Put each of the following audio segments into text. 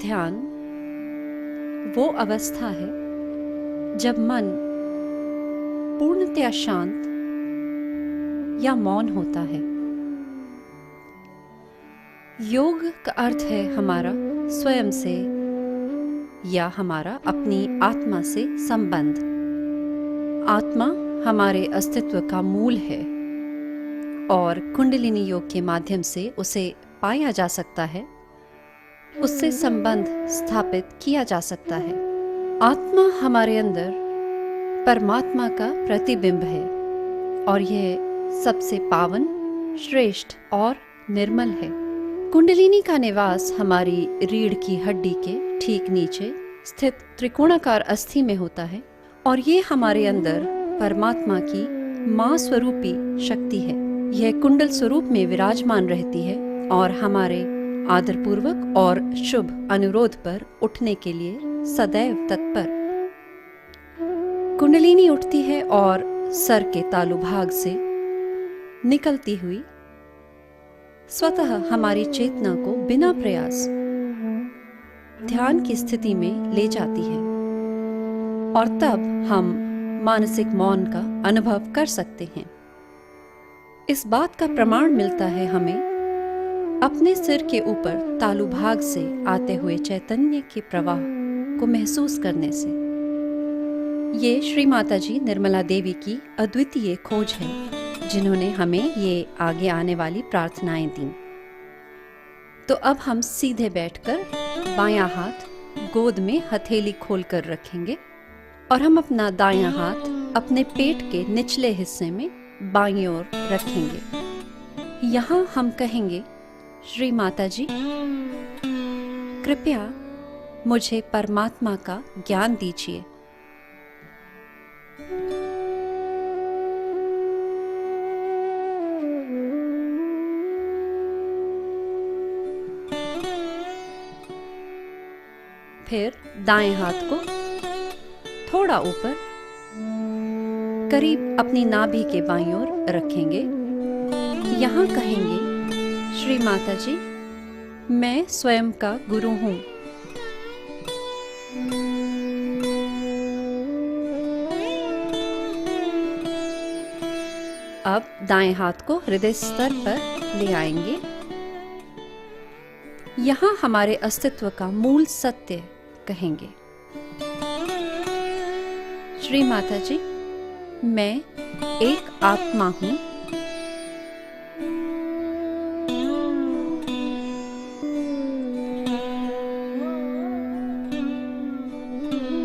ध्यान वो अवस्था है जब मन पूर्णतया शांत या मौन होता है। योग का अर्थ है हमारा स्वयं से या हमारा अपनी आत्मा से संबंध। आत्मा हमारे अस्तित्व का मूल है और कुंडलिनी योग के माध्यम से उसे पाया जा सकता है, उससे संबंध स्थापित किया जा सकता है। आत्मा हमारे अंदर परमात्मा का प्रतिबिंब है और यह सबसे पावन, श्रेष्ठ और निर्मल है। कुंडलिनी का निवास हमारी रीढ़ की हड्डी के ठीक नीचे स्थित त्रिकोणाकार अस्थि में होता है और ये हमारे अंदर परमात्मा की माँ स्वरूपी शक्ति है। यह कुंडल स्वरूप में विराजमान रहती है और हमारे आदरपूर्वक और शुभ अनुरोध पर उठने के लिए सदैव तत्पर। कुंडलिनी उठती है और सर के तालु भाग से निकलती हुई स्वतः हमारी चेतना को बिना प्रयास ध्यान की स्थिति में ले जाती है और तब हम मानसिक मौन का अनुभव कर सकते हैं। इस बात का प्रमाण मिलता है हमें अपने सिर के ऊपर तालु भाग से आते हुए चैतन्य के प्रवाह को महसूस करने से। ये श्री माता जी निर्मला देवी की अद्वितीय खोज है जिन्होंने हमें ये आगे आने वाली प्रार्थनाएं दी। तो अब हम सीधे बैठकर बायां हाथ गोद में हथेली खोलकर रखेंगे और हम अपना दायां हाथ अपने पेट के निचले हिस्से में बाईं ओर रखेंगे। यहाँ हम कहेंगे, श्री माता जी, कृपया मुझे परमात्मा का ज्ञान दीजिए। फिर दाएं हाथ को थोड़ा ऊपर करीब अपनी नाभि के बाईं ओर रखेंगे। यहाँ कहेंगे, श्री माता जी, मैं स्वयं का गुरु हूँ। अब दाएं हाथ को हृदय स्तर पर ले आएंगे। यहाँ हमारे अस्तित्व का मूल सत्य कहेंगे, श्री माता जी, मैं एक आत्मा हूँ।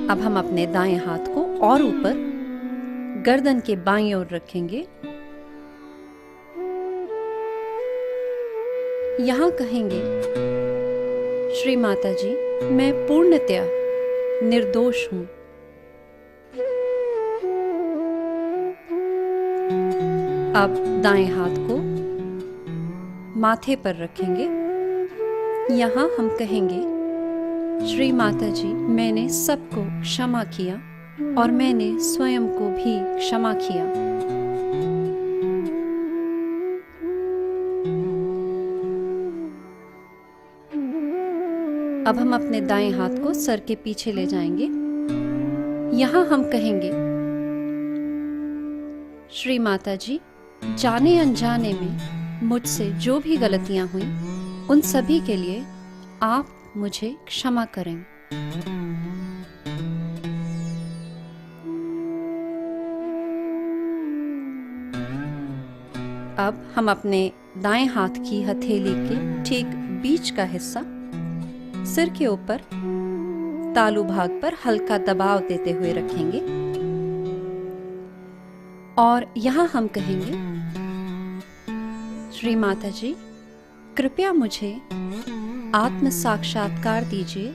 अब हम अपने दाएं हाथ को और ऊपर गर्दन के बाईं ओर रखेंगे। यहाँ कहेंगे, श्री माता जी, मैं पूर्णतया निर्दोष हूँ। अब दाएं हाथ को माथे पर रखेंगे। यहाँ हम कहेंगे, श्री माता जी, मैंने सबको क्षमा किया और मैंने स्वयं को भी क्षमा किया। अब हम अपने दाएं हाथ को सर के पीछे ले जाएंगे। यहाँ हम कहेंगे, श्री माता जी, जाने अनजाने में मुझसे जो भी गलतियां हुई उन सभी के लिए आप मुझे क्षमा करें। अब हम अपने दाएं हाथ की हथेली के ठीक बीच का हिस्सा सिर के ऊपर तालु भाग पर हल्का दबाव देते हुए रखेंगे और यहाँ हम कहेंगे, श्री माता जी, कृपया मुझे आत्म साक्षात्कार दीजिए।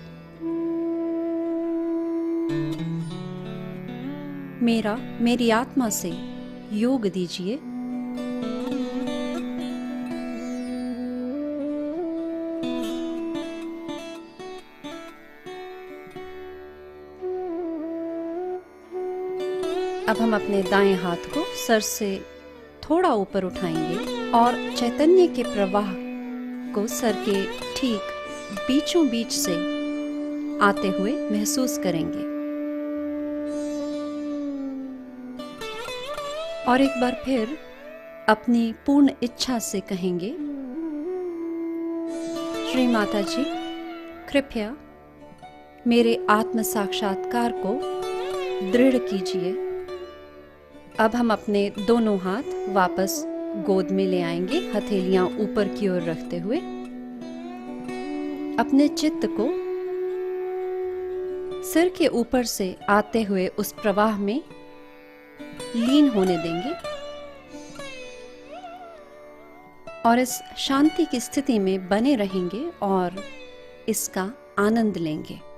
मेरी आत्मा से योग दीजिए। अब हम अपने दाएं हाथ को सर से थोड़ा ऊपर उठाएंगे और चैतन्य के प्रवाह को सर के ठीक बीचों बीच से आते हुए महसूस करेंगे। और एक बार फिर अपनी पूर्ण इच्छा से कहेंगे, श्री माता जी, कृपया मेरे आत्म साक्षात्कार को दृढ़ कीजिए। अब हम अपने दोनों हाथ वापस गोद में ले आएंगे, हथेलियां ऊपर की ओर रखते हुए। अपने चित्त को सिर के ऊपर से आते हुए उस प्रवाह में लीन होने देंगे और इस शांति की स्थिति में बने रहेंगे और इसका आनंद लेंगे।